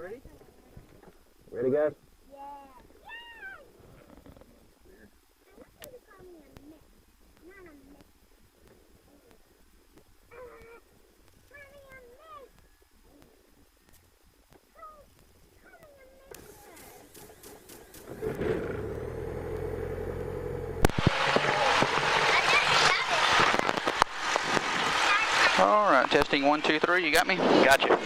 Ready? Ready, guys? All right, testing 1, 2, 3. You got me? Gotcha.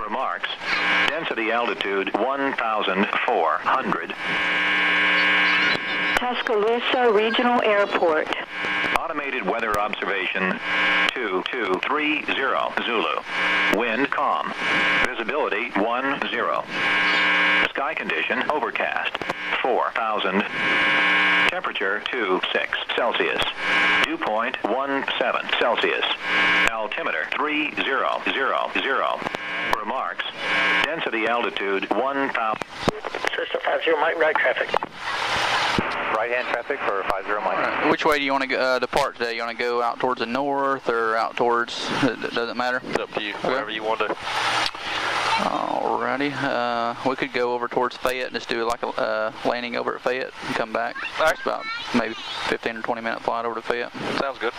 Remarks. Density altitude 1,400. Tuscaloosa Regional Airport. Automated weather observation 2230 Zulu. Wind calm. Visibility 10. Sky condition overcast 4,000. Temperature 26 Celsius. Dew point 17 Celsius. Altimeter 3000. Remarks. Density altitude 1,000. System 50 Mike, right traffic. Right-hand traffic for 50 Mike. Right. Which way do you want to depart today? You want to go out towards the north or out towards, it doesn't matter? It's up to you, whatever you want to. Alrighty, we could go over towards Fayette and just do like a landing over at Fayette and come back. It's about maybe 15 or 20 minute flight over to Fayette. Sounds good.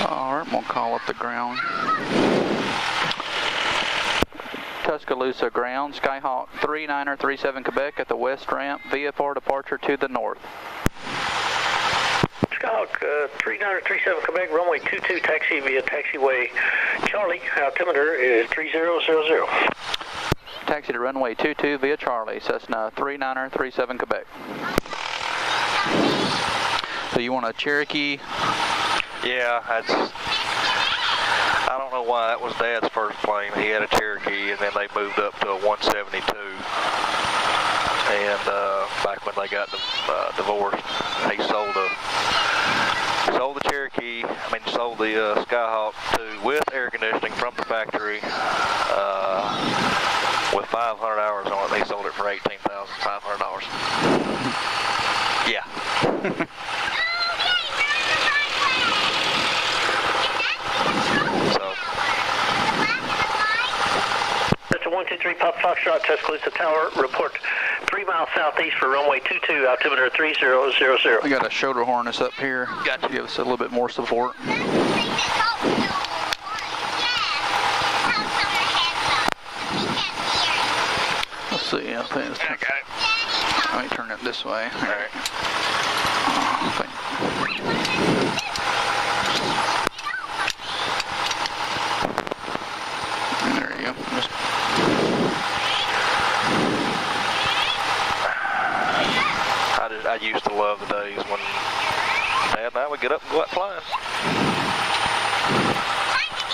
Alright, I'm going to call up the ground. Tuscaloosa ground, Skyhawk 3937 Quebec at the west ramp, VFR departure to the north. Skyhawk 3937 Quebec, runway 22, taxi via taxiway Charlie, altimeter is 3000. Taxi to runway 22 via Charlie, Cessna 3937 Quebec. So you want a Cherokee? Yeah, I don't know why that was Dad's first plane. He had a Cherokee, and then they moved up to a 172. And back when they got divorced, he sold the Cherokee. Sold the Skyhawk with air conditioning from the factory, with 500 hours on it. He sold it for $18,500. Yeah. That's a 123 Pop Foxtrot, Tuscaloosa Tower. Report 3 miles southeast for runway 22, altimeter 3000. We got a shoulder harness up here. Got to give us a little bit more support. Let's see. I think it's let me turn it this way. All right. There you go. I used to love the days when Dad and I would get up and go out flying.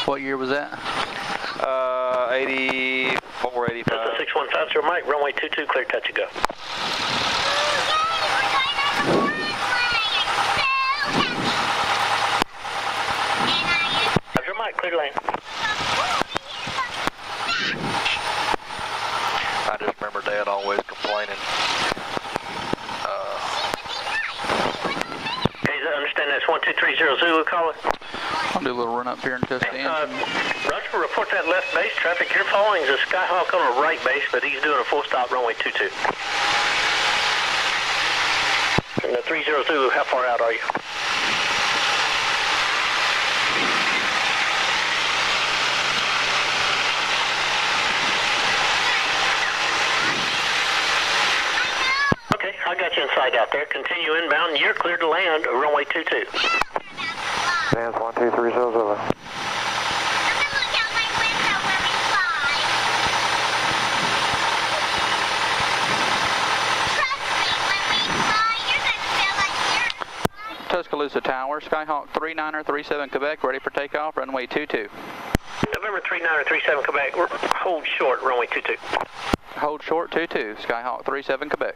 What year was that? 84, 85. That's a 6150 Mike, runway 22, clear touch and go. After Mike, clear lane. I just remember Dad always complaining. Understand that's 1230 Zulu calling. I'll do a little run up here and test the engine. Roger, report that left base traffic. You're following the Skyhawk on a right base, but he's doing a full stop runway 22. And the 30 Zulu, how far out are you? I got you inside out there. Continue inbound. You're clear to land. Runway 22. Stands 1230 over. Tuscaloosa Tower, Skyhawk 3937 Quebec, ready for takeoff, runway 22. November 3937 Quebec, hold short, runway 22. Hold short 22, Skyhawk 37 Quebec.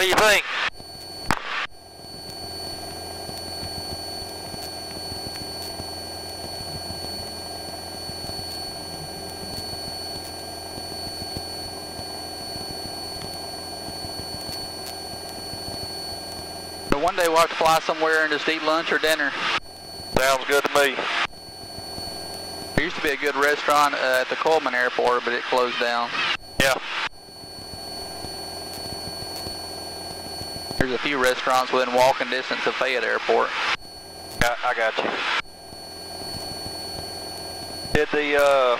What do you think? So one day we'll have to fly somewhere and just eat lunch or dinner. Sounds good to me. There used to be a good restaurant at the Coleman Airport, but it closed down. Yeah. There's a few restaurants within walking distance of Fayette Airport. I got you. Did the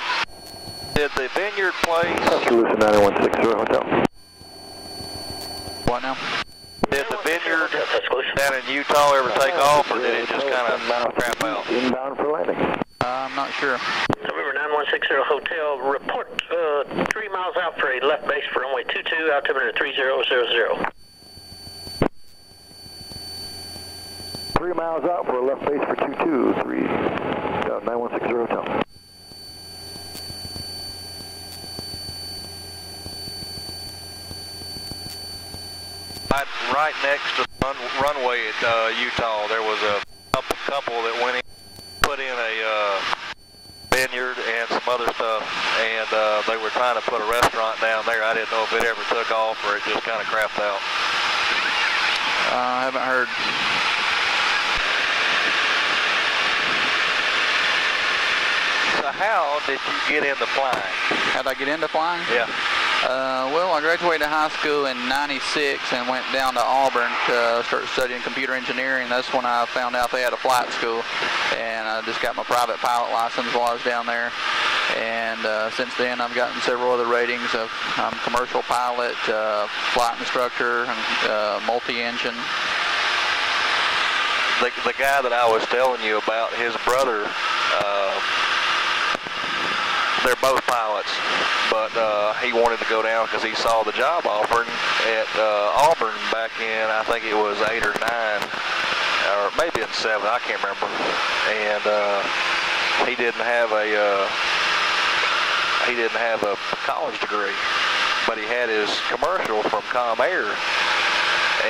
Vineyard place? Tuscaloosa 9160 Hotel. What now? Did the Vineyard down in Utah ever take off, or did it just kind of crap out? Inbound for landing. I'm not sure. River 9160 Hotel, report 3 miles out for a left base for runway 22, altimeter 3000. 3 miles out for a left base for 223, 9160 Hotel. Right next to the runway at Utah, there was a couple that went in, put in a Vineyard and some other stuff, and they were trying to put a restaurant down there. I didn't know if it ever took off or it just kind of crapped out. I haven't heard. So how did you get into flying? How'd I get into flying? Yeah. Well, I graduated high school in '96 and went down to Auburn to start studying computer engineering. That's when I found out they had a flight school, and I just got my private pilot license while I was down there. And since then, I've gotten several other ratings of commercial pilot, flight instructor, and multi-engine. The guy that I was telling you about, his brother, they're both pilots, but he wanted to go down because he saw the job offered at Auburn back in, I think it was 8 or 9, or maybe in 7, I can't remember. And he didn't have a college degree, but he had his commercial from Com Air,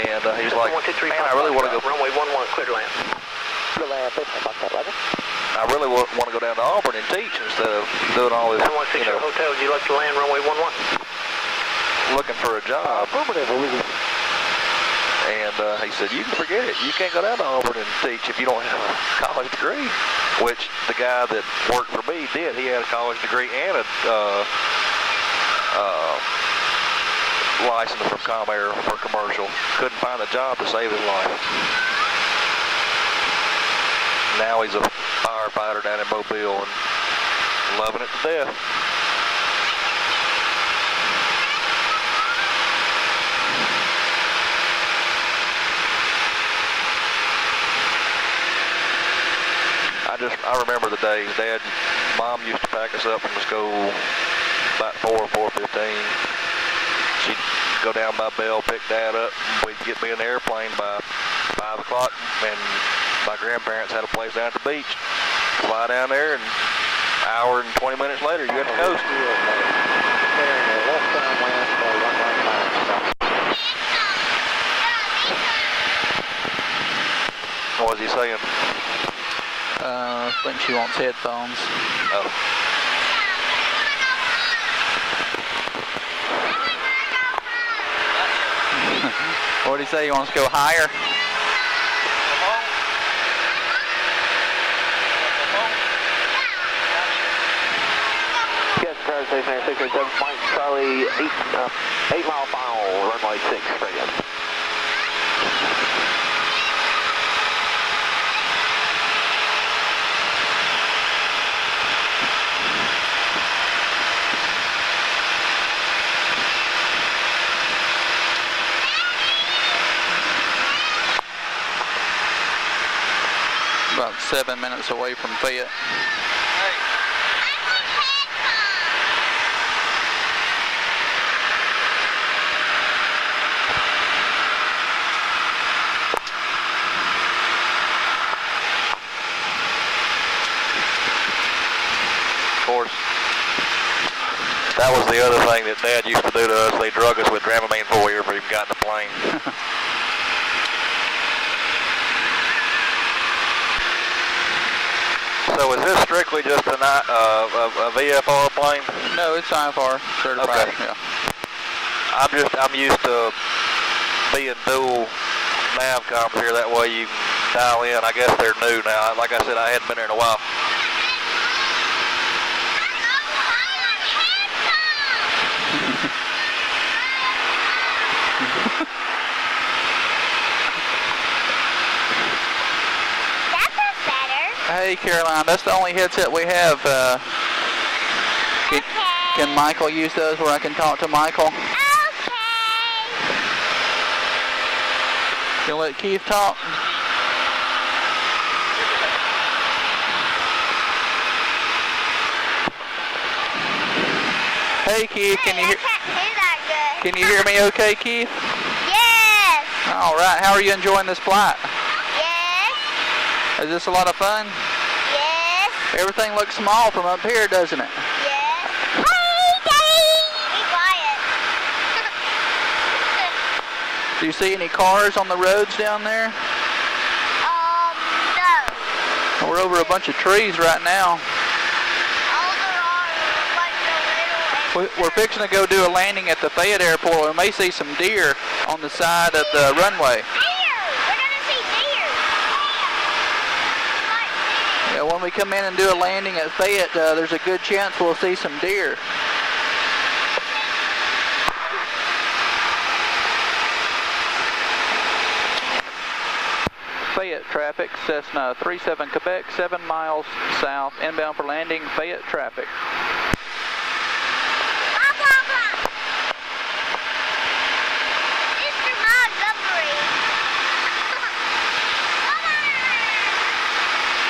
and he's like, man, I really want to go. Runway 11, clear to land. I really want to go down to Auburn and teach instead of doing all this, 9160 Hotel, would you like to land runway 11? looking for a job. And he said, you can forget it. You can't go down to Auburn and teach if you don't have a college degree, which the guy that worked for me did. He had a college degree and a license from Com Air for commercial. Couldn't find a job to save his life. Now he's a firefighter down in Mobile and loving it to death. I remember the days. Mom used to pack us up from the school about 4:15. She'd go down by Bell, pick Dad up, and we'd get me in the airplane by 5 o'clock, and my grandparents had a place down at the beach. Fly down there, and an hour and 20 minutes later, you're at the coast. What was he saying? I think she wants headphones. Oh. What did he say? You want us to go higher? Yes, Tower Station Air 687, Mike Charlie, 8 mile final, runway 6, straight in. About 7 minutes away from Fayette. Of course, That was the other thing that Dad used to do to us. They drug us with Dramamine before we ever even got in the plane. So is this strictly just a VFR plane? No, it's IFR certified. Okay. Yeah. I'm used to being dual nav comms here. That way you can dial in. I guess they're new now. Like I said, I hadn't been here in a while. Hey, Caroline, that's the only headset we have. Can Michael use those where I can talk to Michael? Okay. Can you let Keith talk? Hey, Keith, can you hear? I can't hear that good. Can you hear me okay, Keith? Yes. All right. How are you enjoying this flight? Yes. Is this a lot of fun? Yes. Everything looks small from up here, doesn't it? Yes. Hey, Daddy. Be quiet. Do you see any cars on the roads down there? No. We're over a bunch of trees right now. All there are like the little. We're fixing to go do a landing at the Fayette Airport. We may see some deer on the side of the runway. Deer. We're gonna see deer. Yeah, when we come in and do a landing at Fayette, there's a good chance we'll see some deer. Fayette traffic, Cessna 37 Quebec, 7 miles south, inbound for landing, Fayette traffic. Blah, blah, blah. Mr. Montgomery.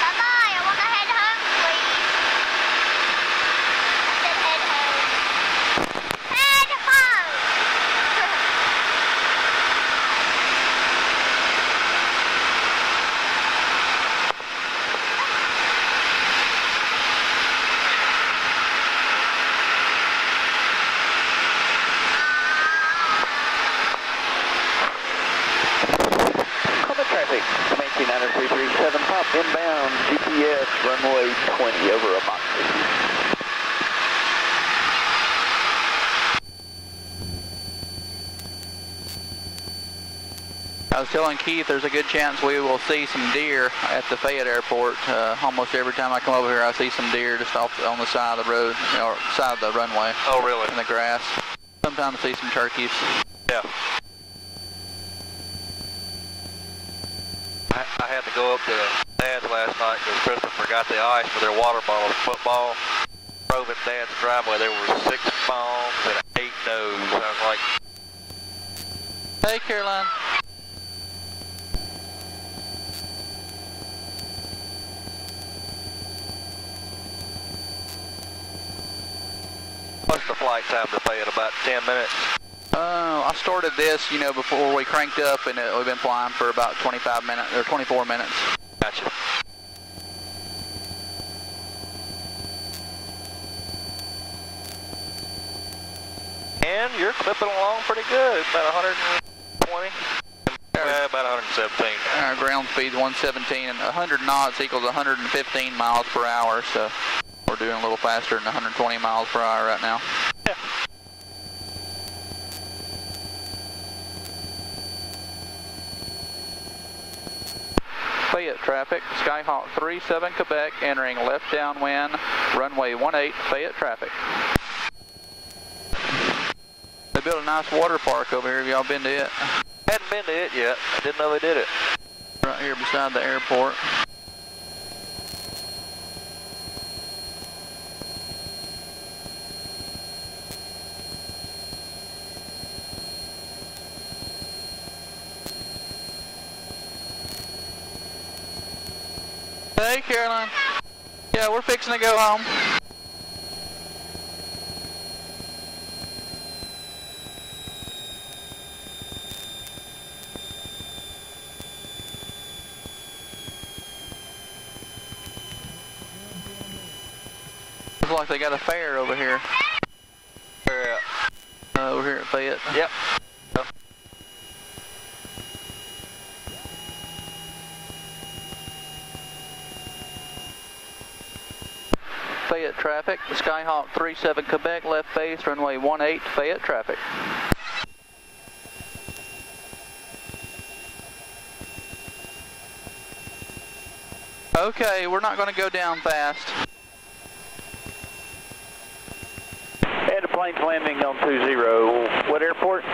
Bye-bye. I want to head home, please. I said head home. Head home. Comet traffic, Comanche 90337, pop inbound, GPS, runway 20 over a box. I was telling Keith there's a good chance we will see some deer at the Fayette Airport. Almost every time I come over here I see some deer just off on the side of the road, or side of the runway. Oh, really? In the grass. Sometimes I see some turkeys. Yeah. I had to go up to Dad's last night because Kristen forgot the ice for their water bottle football. Drove in Dad's driveway. There were 6 bombs and 8 no's. I was like, Hey, Caroline. what's the flight time to Fayette? About 10 minutes? I started this, before we cranked up, and we've been flying for about 25 minutes, or 24 minutes. Gotcha. And you're clipping along pretty good. About 120. About 117. Our ground speed's 117, and 100 knots equals 115 miles per hour, so we're doing a little faster than 120 miles per hour right now. Yeah. Fayette traffic, Skyhawk 37 Quebec, entering left downwind, runway 18, Fayette traffic. They built a nice water park over here. Have y'all been to it? Hadn't been to it yet. I didn't know they did it. Right here beside the airport. Hey, Caroline. Yeah, we're fixing to go home. Looks like they got a fair over here. Over here at Fayette. Yep. Fayette traffic, Skyhawk 37 Quebec, left base, runway 18, Fayette traffic. Okay, we're not going to go down fast. And the plane's landing on 20. What airport?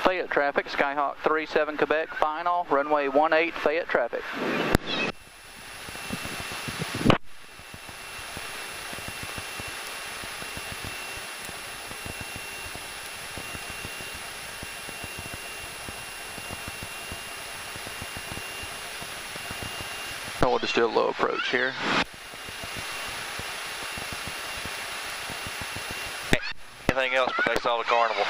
Fayette traffic, Skyhawk 37 Quebec, final, runway 18, Fayette traffic. We'll just do a low approach here. Anything else, but they saw the carnival.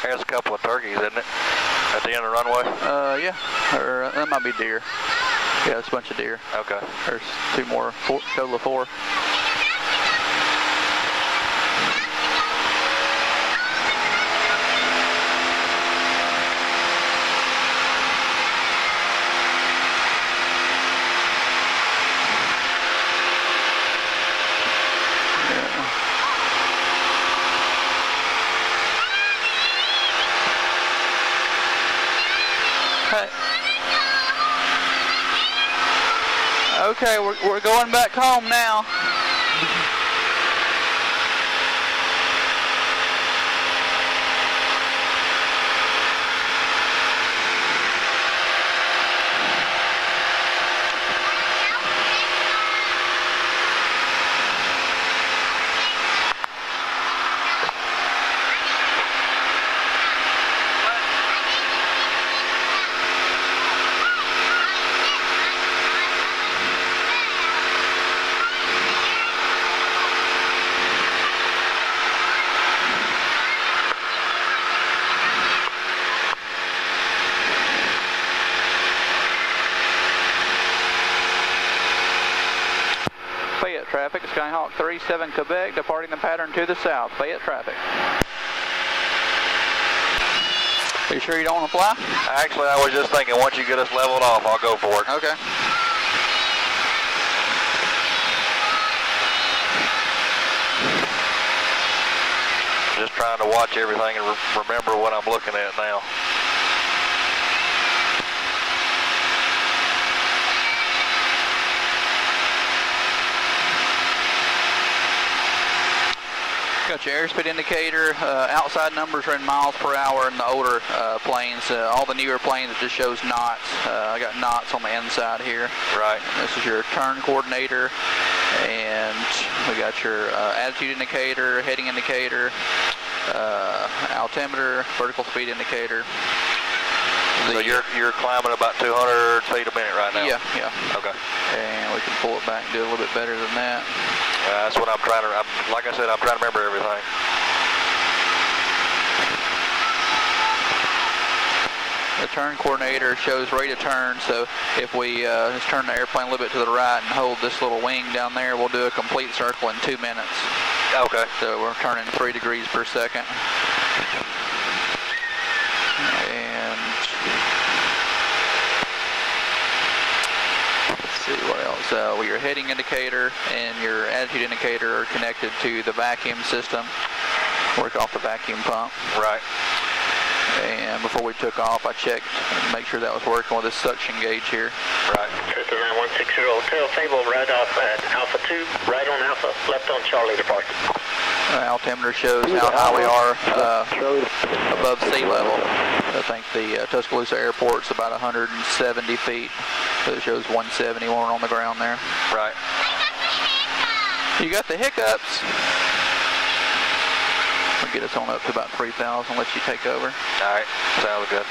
There's a couple of turkeys, isn't it? At the end of the runway? Yeah, or that might be deer. Yeah, it's a bunch of deer. Okay. There's two more, total of 4. Okay, we're going back home now. Fayette traffic, Skyhawk 37 Quebec, departing the pattern to the south. Fayette traffic. Are you sure you don't want to fly? Actually, I was just thinking once you get us leveled off, I'll go for it. Okay. Just trying to watch everything and remember what I'm looking at now. Got your airspeed indicator. Outside numbers are in miles per hour in the older planes. All the newer planes, it just shows knots. I got knots on the inside here. Right. This is your turn coordinator, and we got your attitude indicator, heading indicator, altimeter, vertical speed indicator. So you're climbing about 200 feet a minute right now? Yeah. Okay. And we can pull it back and do a little bit better than that. That's what I'm trying to, like I said, I'm trying to remember everything. The turn coordinator shows rate of turn, so if we just turn the airplane a little bit to the right and hold this little wing down there, we'll do a complete circle in 2 minutes. Okay. So we're turning 3 degrees per second. And let's see what else. Well, your heading indicator and your attitude indicator are connected to the vacuum system. Work off the vacuum pump. Right. And before we took off, I checked and make sure that was working with this suction gauge here. Right. Cessna 9160 Hotel table right off at Alpha 2, right on Alpha, left on Charlie departure. Altimeter shows how high we are above sea level. I think the Tuscaloosa airport's about 170 feet So it shows 170 when we're on the ground there. Right. You got the hiccups. We'll get us on up to about 3,000, let you take over. All right, sounds good.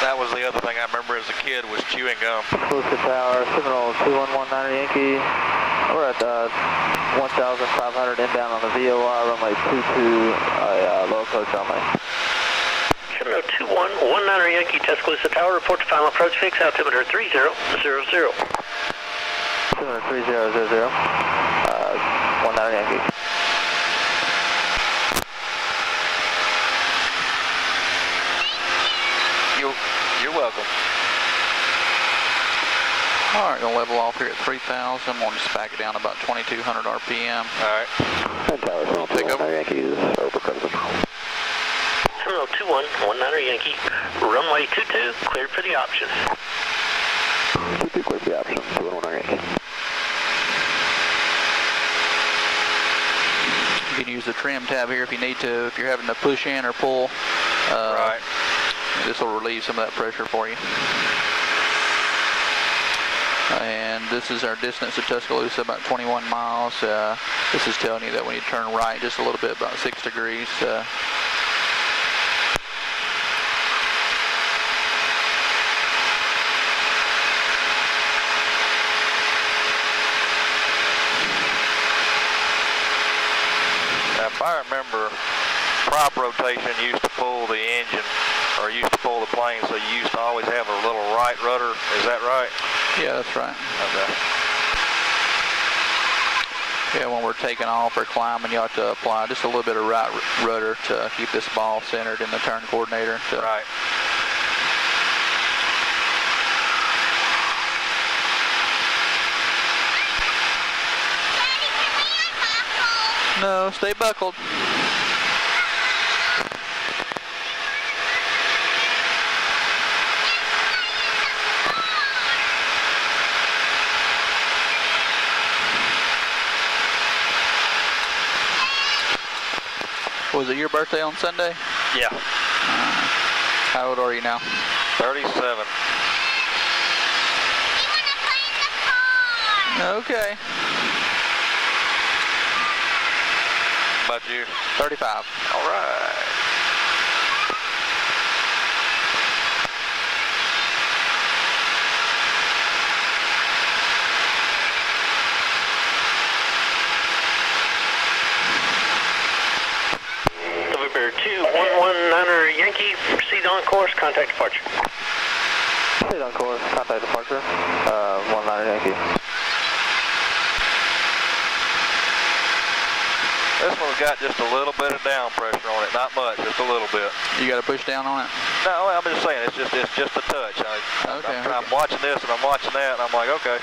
That was the other thing I remember as a kid was chewing gum. Close to tower, Seminole 2119 Yankee. We're at 1,500 inbound on the VOR, runway 22, low approach runway. Seminole 2119 Yankee, Tuscaloosa Tower, report to final approach fix, altimeter 3000. Altimeter 3000, 19 Yankee. You're welcome. All right, gonna level off here at 3,000. We'll just back it down to about 2,200 RPM. All right. Tower, Take over. Yankees, over present. Seminole 2119 Yankee, runway 22, cleared for the option. 22, clear for the option, 2119 Yankee. You can use the trim tab here if you need to, if you're having to push in or pull. Right. This will relieve some of that pressure for you. And this is our distance to Tuscaloosa, about 21 miles. This is telling you that we need to turn right just a little bit, about 6 degrees. Now, if I remember, prop rotation used to pull the engine, or used to pull the plane, so you used to always have a little right rudder. Is that right? Yeah, that's right. Okay. Yeah, when we're taking off or climbing, you have to apply just a little bit of right rudder to keep this ball centered in the turn coordinator. Right. No, stay buckled. Was it your birthday on Sunday? Yeah. How old are you now? 37. Okay. About you? 35. All right. November 2119 Yankee, proceed on course, contact departure. Proceed on course, contact departure, 19 Yankee. This one's got just a little bit of down pressure on it, not much, just a little bit. You got to push down on it? No, I'm just saying, it's just a touch. I'm watching this and I'm watching that, and I'm like, okay.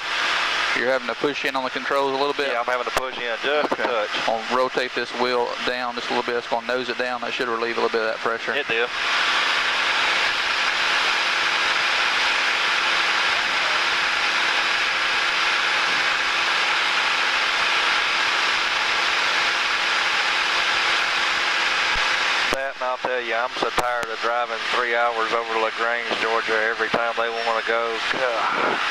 You're having to push in on the controls a little bit? Yeah, I'm having to push in just a touch. I'll rotate this wheel down just a little bit. It's going to nose it down. That should relieve a little bit of that pressure. It did. I'll tell you, I'm so tired of driving 3 hours over to LaGrange, Georgia every time they want to go.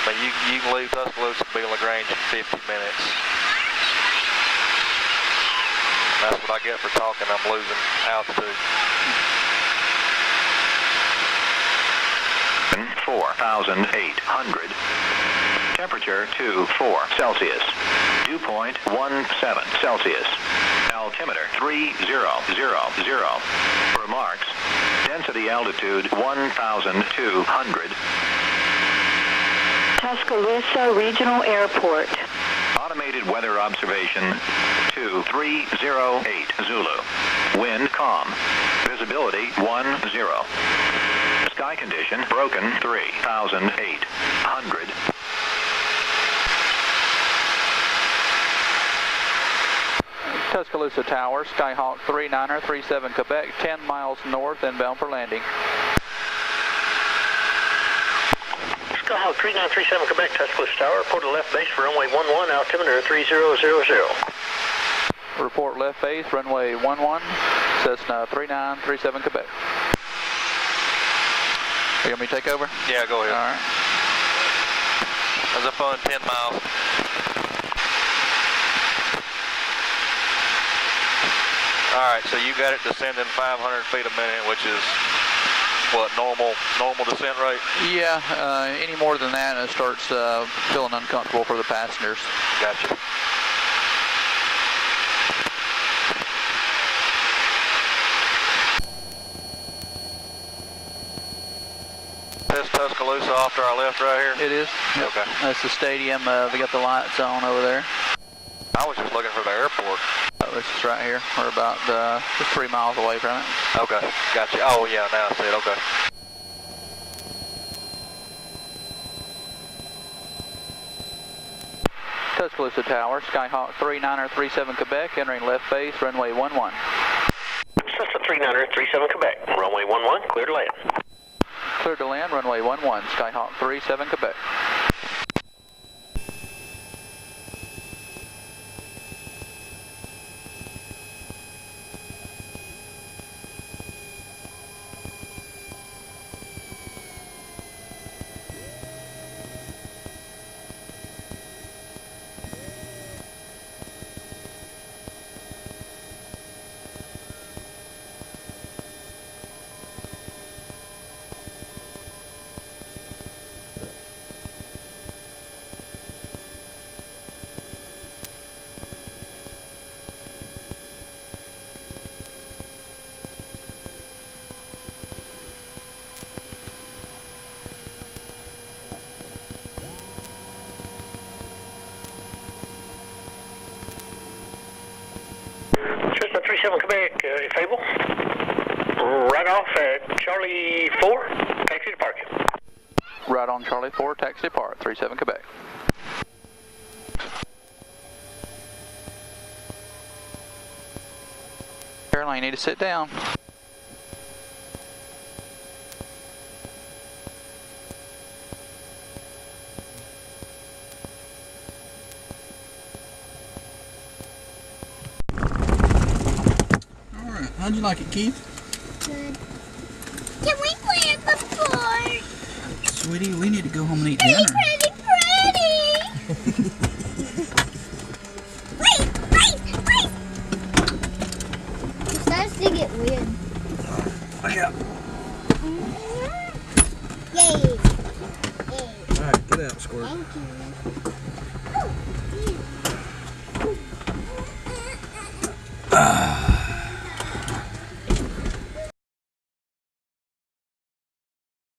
But you can leave Tuscaloosa and be in LaGrange in 50 minutes. That's what I get for talking. I'm losing altitude. 4,800. Temperature 24 Celsius. Dew point 17 Celsius. Altimeter 3000. Remarks. Density altitude 1,200. Tuscaloosa Regional Airport. Automated weather observation 2308 Zulu. Wind calm. Visibility 10. Sky condition broken 3,800. Tuscaloosa Tower, Skyhawk 3937 Quebec, 10 miles north, inbound for landing. Skyhawk 3937 Quebec, Tuscaloosa Tower, report to left base for runway 11, altimeter 3000. Report left base, runway 11, Cessna 3937 Quebec. You want me to take over? Yeah, go ahead. All right. That was a fun 10 miles. All right, so you got it descending 500 feet a minute, which is what, normal descent rate? Yeah, any more than that, it starts feeling uncomfortable for the passengers. Gotcha. That's Tuscaloosa off to our left right here? It is. Yep. Okay. That's the stadium. They got the lights on over there. I was just looking for the airport. This is right here. We're about just 3 miles away from it. Okay, gotcha. Oh yeah, now I see it, okay. Tuscaloosa Tower, Skyhawk 3937 Quebec, entering left base, runway 11. Cessna 3937 Quebec, runway 11, clear to land. Clear to land, runway 11, Skyhawk 37 Quebec. Cessna 37 Quebec, if able. Right off at Charlie 4, taxi to parking. Right on Charlie 4, taxi depart, 37 Quebec. Caroline, you need to sit down. Alright, how'd you like it, Keith? Good. Can we play it before? Sweetie, we need to go home and eat dinner. Pretty! Wait! It starts to get weird. Look out. Yay! Alright, get out, Squirt. Thank you.